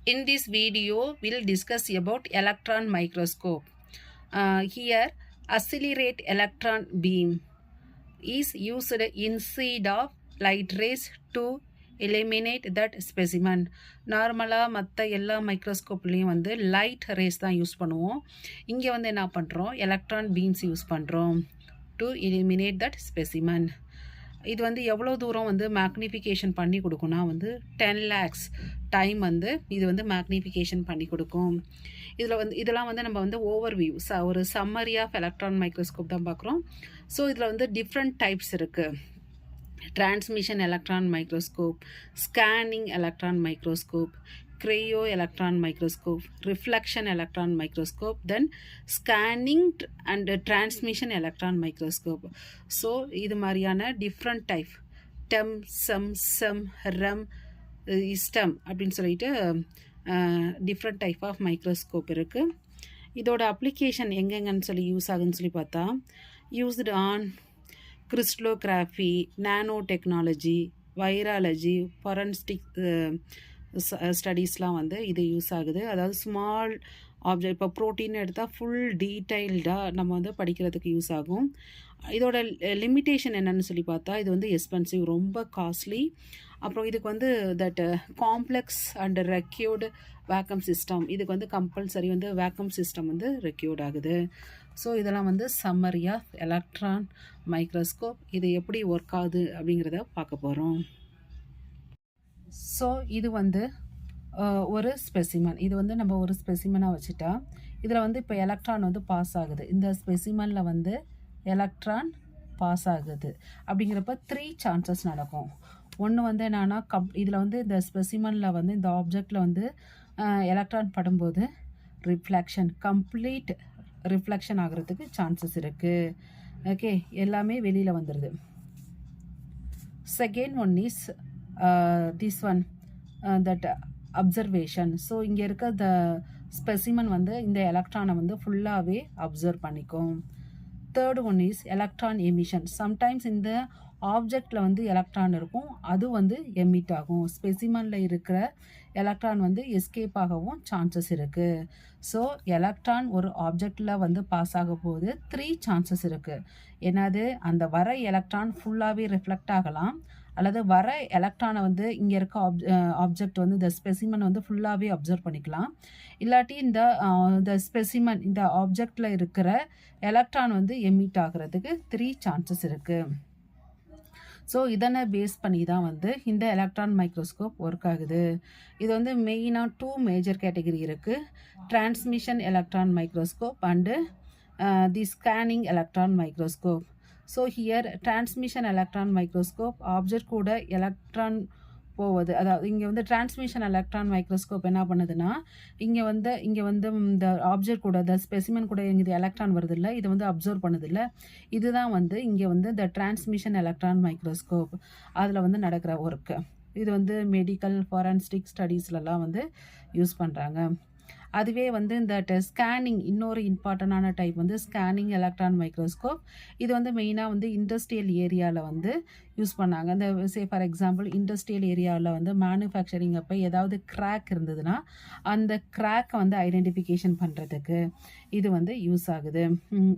In this video, we'll discuss about electron microscope. Here, accelerate electron beam is used instead of light rays to eliminate that specimen. நார்மலாக மற்ற எல்லா மைக்ரோஸ்கோப்லேயும் வந்து light race தான் use பண்ணுவோம். இங்கே வந்து என்ன பண்ணுறோம், எலக்ட்ரான் பீம்ஸ் யூஸ் பண்ணுறோம் டு எலிமினேட் தட் ஸ்பெசிமன். இது வந்து எவ்வளோ தூரம் வந்து மேக்னிஃபிகேஷன் பண்ணி கொடுக்கும்னா வந்து 10 lakhs டைம் வந்து இது வந்து மேக்னிஃபிகேஷன் பண்ணி கொடுக்கும். இதெல்லாம் வந்து நம்ம வந்து ஓவர்வியூ ஒரு சம்மரி ஆஃப் எலக்ட்ரான் மைக்ரோஸ்கோப் தான் பார்க்குறோம். ஸோ இதில் வந்து டிஃப்ரெண்ட் டைப்ஸ் இருக்குது. Transmission electron microscope, scanning electron microscope, cryo electron microscope, reflection electron microscope, then scanning and transmission electron microscope. So இது மாதிரியான different type TEM, SEM, REM, STEM அப்படின்னு சொல்லிட்டு different type of microscope இருக்கு. இதோட application எங்கெங்கன்னு சொல்லி use ஆகுன்னு சொல்லி பார்த்தா used on crystallography, nanotechnology, virology, forensic ஸ்டடீஸ்லாம் வந்து இது யூஸ் ஆகுது. அதாவது ஸ்மால் ஆப்ஜெக்ட், இப்போ ப்ரோட்டீன் எடுத்தால் ஃபுல் டீட்டெயில்டாக நம்ம வந்து படிக்கிறதுக்கு யூஸ் ஆகும். இதோட லிமிட்டேஷன் என்னன்னு சொல்லி பார்த்தா இது வந்து எக்ஸ்பென்சிவ், ரொம்ப காஸ்ட்லி. அப்புறம் இதுக்கு வந்து that complex and required vacuum system, இதுக்கு வந்து கம்பல்சரி வந்து வேக்கம் சிஸ்டம் வந்து ரெக்யூர்ட் ஆகுது. ஸோ இதெல்லாம் வந்து சம்மரி ஆஃப் எலக்ட்ரான் மைக்ரோஸ்கோப். இது எப்படி ஒர்க் ஆகுது அப்படிங்கிறத பார்க்க போகிறோம். ஸோ இது வந்து ஒரு ஸ்பெசிமன். இது வந்து நம்ம ஒரு ஸ்பெசிமனாக வச்சுட்டா இதில் வந்து இப்போ எலக்ட்ரான் வந்து பாஸ் ஆகுது. இந்த ஸ்பெசிமனில் வந்து எலக்ட்ரான் பாஸ் ஆகுது அப்படிங்கிறப்ப 3 சான்சஸ் நடக்கும். ஒன்று வந்து என்னன்னா இதில் வந்து இந்த ஸ்பெசிமனில் வந்து இந்த ஆப்ஜெக்டில் வந்து எலக்ட்ரான் படும்போது ரிஃப்ளெக்ஷன், கம்ப்ளீட் ரிஃப்ளெக்ஷன் ஆகிறதுக்கு சான்சஸ் இருக்குது. ஓகே, எல்லாமே வெளியில் வந்துடுது. Second one is this one that observation. So இங்கே இருக்க the specimen வந்து இந்த எலக்ட்ரானை வந்து ஃபுல்லாகவே அப்சர்வ் பண்ணிக்கும். Third one is electron emission. Sometimes இந்த ஆப்ஜெக்டில் வந்து எலக்ட்ரான் இருக்கும், அது வந்து எமிட் ஆகும். ஸ்பெசிமனில் இருக்கிற எலக்ட்ரான் வந்து எஸ்கேப் ஆகவும் சான்சஸ் இருக்குது. ஸோ எலக்ட்ரான் ஒரு ஆப்ஜெக்டில் வந்து பாஸ் ஆக போது 3 சான்சஸ் இருக்குது. என்னது, அந்த வர எலக்ட்ரான் ஃபுல்லாகவே ரிஃப்ளெக்ட் ஆகலாம், அல்லது வர எலக்ட்ரானை வந்து இங்கே இருக்க ஆப்ஜெக்ட் வந்து இந்த ஸ்பெசிமன் வந்து ஃபுல்லாகவே அப்சர்வ் பண்ணிக்கலாம். இல்லாட்டி இந்த ஸ்பெசிமன் இந்த ஆப்ஜெக்டில் இருக்கிற எலக்ட்ரான் வந்து எமிட் ஆகிறதுக்கு 3 சான்சஸ் இருக்குது. ஸோ இதனை பேஸ் பண்ணி தான் வந்து இந்த எலக்ட்ரான் மைக்ரோஸ்கோப் ஒர்க் ஆகுது. இது வந்து மெயினாக 2 மேஜர் கேட்டகரி இருக்குது. Transmission electron microscope and the scanning electron microscope. So here transmission electron microscope object கூட எலக்ட்ரான் போவது, அதாவது இங்கே வந்து டிரான்ஸ்மிஷன் எலக்ட்ரான் மைக்ரோஸ்கோப் என்ன பண்ணுதுன்னா இங்கே வந்து இந்த ஆப்ஜெக்ட் கூட இந்த ஸ்பெசிமன் கூட இது எலக்ட்ரான் வருது இல்லை, இது வந்து அப்சர்வ் பண்ணுதில்ல, இதுதான் வந்து இங்கே வந்து இந்த டிரான்ஸ்மிஷன் எலக்ட்ரான் மைக்ரோஸ்கோப் அதில் வந்து நடக்கிற ஒர்க்கு. இது வந்து மெடிக்கல் ஃபாரன்சிக் ஸ்டடீஸ்லலாம் வந்து யூஸ் பண்ணுறாங்க. அதுவே வந்து இந்த ஸ்கேனிங், இன்னொரு இம்பார்ட்டண்டான டைப் வந்து ஸ்கேனிங் எலக்ட்ரான் மைக்ரோஸ்கோப். இது வந்து மெயினாக வந்து இண்டஸ்ட்ரியல் ஏரியாவில் வந்து யூஸ் பண்ணாங்க. இந்த ஃபார் எக்ஸாம்பிள் இண்டஸ்ட்ரியல் ஏரியாவில் வந்து மேனுஃபேக்சரிங் அப்போ ஏதாவது கிராக் இருந்ததுன்னா அந்த கிராக்கை வந்து ஐடென்டிஃபிகேஷன் பண்ணுறதுக்கு இது வந்து யூஸ் ஆகுது.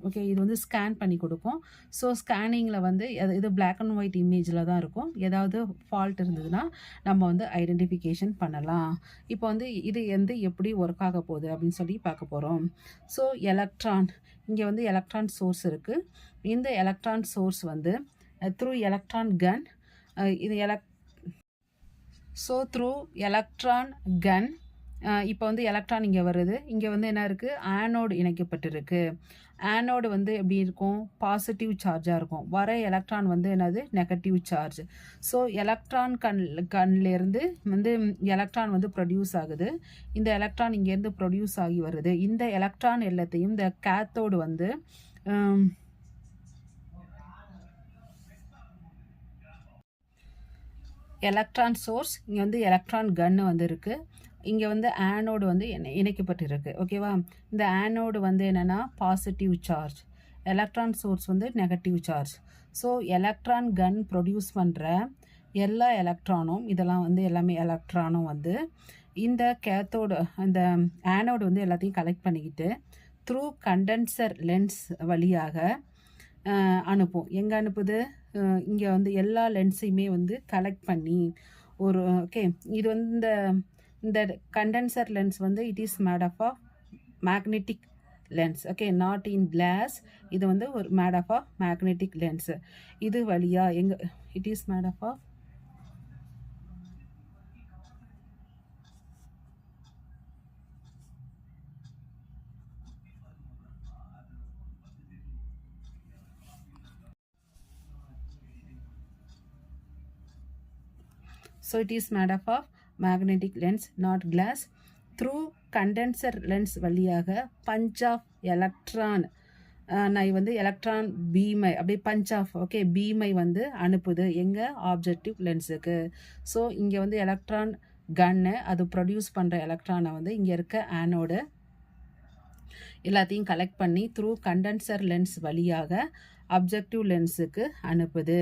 ஓகே, இது வந்து ஸ்கேன் பண்ணி கொடுக்கும். ஸோ ஸ்கேனிங்கில் வந்து இது பிளாக் அண்ட் ஒயிட் இமேஜில் தான் இருக்கும். ஏதாவது ஃபால்ட் இருந்ததுன்னா நம்ம வந்து ஐடென்டிஃபிகேஷன் பண்ணலாம். இப்போ வந்து இது வந்து எப்படி ஒர்க் ஆக போகுது அப்படின்னு சொல்லி பார்க்க போகிறோம். ஸோ எலக்ட்ரான், இங்கே வந்து எலக்ட்ரான் சோர்ஸ் இருக்குது. இந்த எலக்ட்ரான் சோர்ஸ் வந்து த்ரூ எலக்ட்ரான் கன், இது த்ரூ எலக்ட்ரான் கன் இப்போ வந்து எலக்ட்ரான் இங்கே வருது. இங்கே வந்து என்ன இருக்குது, ஆனோடு இணைக்கப்பட்டிருக்கு. ஆனோடு வந்து எப்படி இருக்கும், பாசிட்டிவ் சார்ஜாக இருக்கும். வர எலக்ட்ரான் வந்து என்னது, நெகட்டிவ் சார்ஜ். ஸோ எலக்ட்ரான் கண்லேருந்து வந்து எலக்ட்ரான் வந்து ப்ரொடியூஸ் ஆகுது. இந்த எலக்ட்ரான் இங்கேருந்து ப்ரொடியூஸ் ஆகி வருது. இந்த எலக்ட்ரான் எல்லாத்தையும் இந்த கேத்தோடு வந்து எலக்ட்ரான் சோர்ஸ், இங்கே வந்து எலக்ட்ரான் கன்னு வந்து இருக்குது. இங்கே வந்து ஆனோடு வந்து இணைக்கப்பட்டிருக்கு. ஓகேவா, இந்த ஆனோடு வந்து என்னென்னா பாசிட்டிவ் சார்ஜ், எலக்ட்ரான் சோர்ஸ் வந்து நெகட்டிவ் சார்ஜ். ஸோ எலக்ட்ரான் கன் ப்ரொடியூஸ் பண்ணுற எல்லா எலக்ட்ரானும் இதெல்லாம் வந்து எல்லாமே எலக்ட்ரானும் வந்து இந்த கேத்தோடு இந்த ஆனோடு வந்து எல்லாத்தையும் கலெக்ட் பண்ணிக்கிட்டு த்ரூ கண்டென்சர் லென்ஸ் வழியாக அனுப்பும். எங்கே அனுப்புது? இங்கே வந்து எல்லா லென்ஸையுமே வந்து கலெக்ட் பண்ணி ஒரு ஓகே இது வந்து இந்த இந்த கண்டென்சர் லென்ஸ் வந்து it is made of of magnetic lens. Okay, not in glass. இது வந்து ஒரு made of of magnetic lens. இது வழியாக it is made of of so it is made up of magnetic lens, not glass. Through condenser lens வழியாக bunch of electron நான் வந்து electron பீமை அப்படியே bunch of okay பீமை வந்து அனுப்புது எங்கள் ஆப்ஜெக்டிவ் லென்ஸுக்கு. ஸோ இங்கே வந்து எலக்ட்ரான் கன்னு அது ப்ரொடியூஸ் பண்ணுற எலக்ட்ரானை வந்து இங்கே இருக்க ஆனோடு எல்லாத்தையும் கலெக்ட் பண்ணி த்ரூ கண்டென்சர் லென்ஸ் வழியாக அப்ஜெக்டிவ் லென்ஸுக்கு அனுப்புது.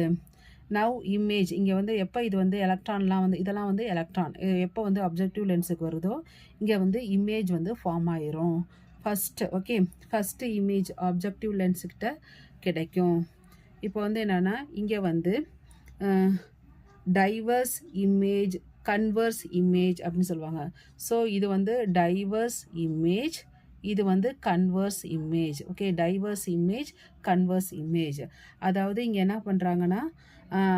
நவ் இமேஜ் இங்கே வந்து எப்போ இது வந்து எலக்ட்ரான்லாம் வந்து இதெல்லாம் வந்து எலக்ட்ரான் எப்போ வந்து அப்ஜெக்டிவ் லென்ஸுக்கு வருதோ இங்கே வந்து இமேஜ் வந்து ஃபார்ம் ஆயிரும். ஃபஸ்ட்டு இமேஜ் ஆப்ஜெக்டிவ் லென்ஸுக்கிட்ட கிடைக்கும். இப்போ வந்து என்னென்னா இங்கே வந்து டைவர்ஸ் இமேஜ் கன்வர்ஸ் இமேஜ் அப்படின்னு சொல்லுவாங்க. ஸோ இது வந்து டைவர்ஸ் இமேஜ், இது வந்து converse image. Okay, divorce image converse image. அதாவது இங்கே என்ன பண்ணுறாங்கன்னா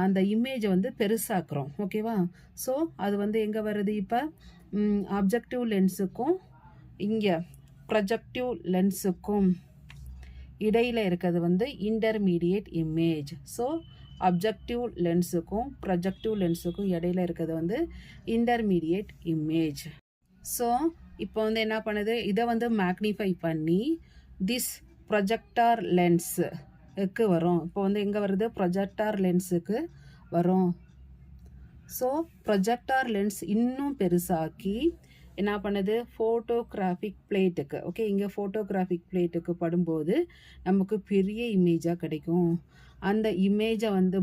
அந்த இமேஜை வந்து பெருசாக்குறோம். ஓகேவா? ஸோ அது வந்து எங்கே வருது? இப்போ ஆப்ஜெக்டிவ் லென்ஸுக்கும் இங்கே ப்ரொஜெக்டிவ் லென்ஸுக்கும் இடையில் இருக்கிறது வந்து இன்டர்மீடியேட் இமேஜ். ஸோ அப்ஜெக்டிவ் லென்ஸுக்கும் ப்ரொஜெக்டிவ் லென்ஸுக்கும் இடையில் இருக்கிறது வந்து இன்டர்மீடியேட் இமேஜ். ஸோ இப்போ வந்து என்ன பண்ணுது? இதை வந்து மேக்னிஃபை பண்ணி திஸ் ப்ரொஜெக்டார் லென்ஸுக்கு வரும். இப்போ வந்து எங்கே வருது? ப்ரொஜெக்டார் லென்ஸுக்கு வரும். ஸோ ப்ரொஜெக்டார் லென்ஸ் இன்னும் பெருசாக்கி என்ன பண்ணுது? ஃபோட்டோகிராஃபிக் பிளேட்டுக்கு ஓகே இங்கே ஃபோட்டோகிராஃபிக் பிளேட்டுக்கு படும்போது நமக்கு பெரிய இமேஜாக கிடைக்கும். அந்த இமேஜை வந்து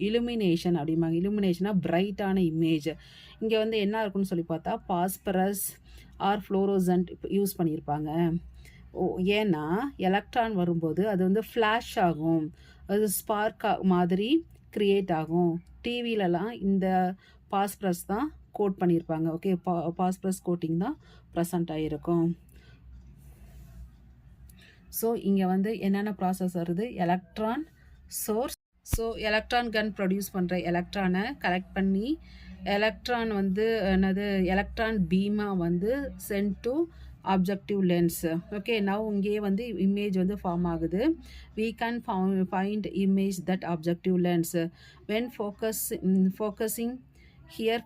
இலுமினேஷன் அப்படிம்பாங்க. இலுமினேஷனாக பிரைட்டான இமேஜ். இங்கே வந்து என்ன இருக்குன்னு சொல்லி பார்த்தா பாஸ்பரஸ் ஆர் ஃப்ளோரோசன்ட் யூஸ் பண்ணியிருப்பாங்க. ஏன்னா எலக்ட்ரான் வரும்போது அது வந்து ஃப்ளாஷ் ஆகும், அது ஸ்பார்க் மாதிரி க்ரியேட் ஆகும். டிவிலலாம் இந்த பாஸ்பரஸ் தான் கோட் பண்ணியிருப்பாங்க. ஓகே, பாஸ்பரஸ் கோட்டிங் தான் ப்ரெசண்ட் ஆகிருக்கும். ஸோ இங்கே வந்து என்னென்ன ப்ராசஸ் வருது? Electron source. ஸோ எலக்ட்ரான் கன் ப்ரொடியூஸ் பண்ணுற எலக்ட்ரானை கலெக்ட் பண்ணி எலக்ட்ரான் வந்து என்னது எலக்ட்ரான் பீமாக வந்து sent to objective lens. Okay, now இங்கே வந்து இமேஜ் வந்து ஃபார்ம் ஆகுது. we can find image that objective lens when focusing here.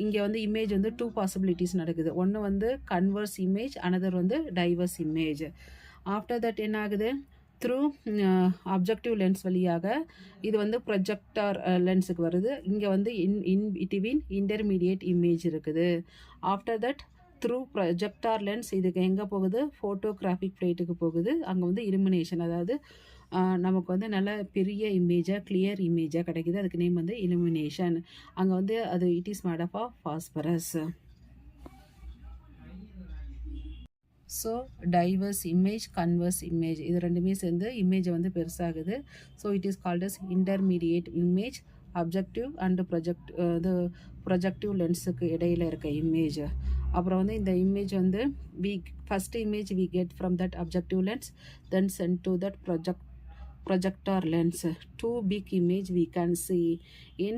இங்கே வந்து இமேஜ் வந்து 2 பாசிபிலிட்டிஸ் நடக்குது. ஒன்று வந்து கன்வர்ஸ் இமேஜ், அனதர் வந்து டைவர்ஸ் இமேஜ். ஆஃப்டர் தட் என்ன ஆகுது? த்ரூ ஆப்ஜெக்டிவ் லென்ஸ் வழியாக இது வந்து ப்ரொஜெக்டார் லென்ஸுக்கு வருது. இங்கே வந்து இன் பிட்வீன் இன்டர்மீடியேட் இமேஜ் இருக்குது. After that through projector lens இதுக்கு எங்கே போகுது? ஃபோட்டோகிராஃபிக் பிளேட்டுக்கு போகுது. அங்கே வந்து இலுமினேஷன், அதாவது நமக்கு வந்து நல்ல பெரிய இமேஜாக கிளியர் இமேஜாக கிடைக்கிது. அதுக்கு நேம் வந்து இலுமினேஷன். அங்கே வந்து அது it is made of phosphorus. So diverse image converse image இது ரெண்டுமே சேர்ந்து இமேஜை வந்து பெருசாகுது. So it is called as intermediate image, objective and இது ப்ரொஜெக்டிவ் லென்ஸுக்கு இடையில் இருக்க இமேஜ். அப்புறம் வந்து இந்த இமேஜ் வந்து first image we get from that objective lens, then send to that projector lens. 2 big image we can see in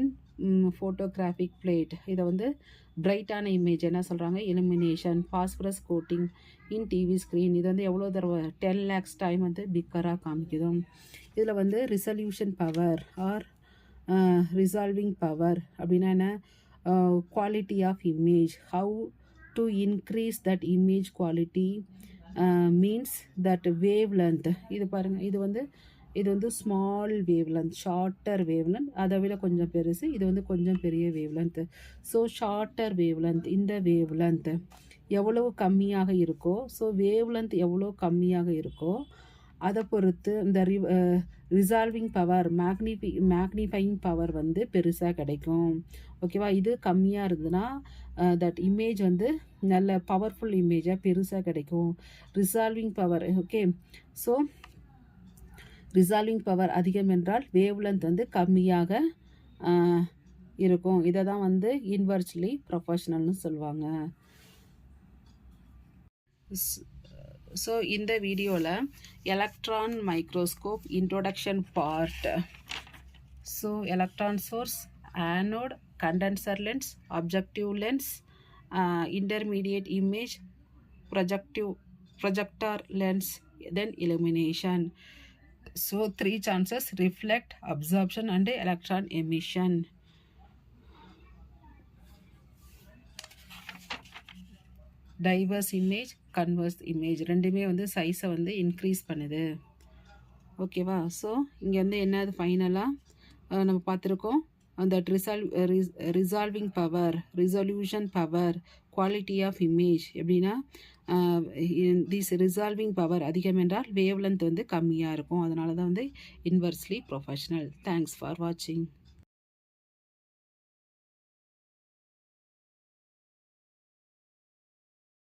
photographic plate. இதை வந்து பிரைட்டான இமேஜ் என்ன சொல்கிறாங்க? இலுமினேஷன், பாஸ்பரஸ் கோட்டிங் இன் டிவி ஸ்க்ரீன். இது வந்து எவ்வளோ தடவை 10 lakhs டைம் வந்து பிக்கராக காமிக்குதும். இதில் வந்து resolution power or resolving power அப்படின்னா என்ன? Quality of image. How to increase that image quality means that wavelength. இது பாருங்கள், இது வந்து small wavelength, shorter wavelength. அதை விட கொஞ்சம் பெருசு, இது வந்து கொஞ்சம் பெரிய wavelength. So shorter wavelength, இந்த வேவ் லென்த் எவ்வளவு கம்மியாக இருக்கோ, ஸோ வேவ் லென்த் எவ்வளோ கம்மியாக இருக்கோ அதை பொறுத்து இந்த ரிசால்விங் பவர் மேக்னிஃபையிங் பவர் வந்து பெருசாக கிடைக்கும். ஓகேவா? இது கம்மியாக இருந்ததுன்னா தட் இமேஜ் வந்து நல்ல பவர்ஃபுல் இமேஜாக பெருசாக கிடைக்கும். Resolving power okay. So resolving power அதிகம் என்றால் வேவ்லென்த் வந்து கம்மியாக இருக்கும். இதை தான் வந்து இன்வெர்ஸ்லி ப்ரொபோர்ஷனல்னு சொல்லுவாங்க. ஸோ இந்த வீடியோவில் electron microscope introduction part. So electron source, anode, condenser lens, objective lens, intermediate image, projector lens, then illumination. So 3 chances: reflect, absorption and electron emission. Divorce image, converse image ரெண்டுமே வந்து சைஸை வந்து increase பண்ணுது. ஓகேவா? So இங்கே வந்து என்னது ஃபைனலாக நம்ம பார்த்துருக்கோம். அந்த resolving power, resolution power, quality of image எப்படின்னா திஸ் ரிசால்விங் பவர் அதிகம் என்றால் வேவ்லென்த் வந்து கம்மியாக இருக்கும். அதனால தான் வந்து இன்வெர்ஸ்லி ப்ரொஃபஷனல். தேங்க்ஸ் ஃபார் வாட்சிங்.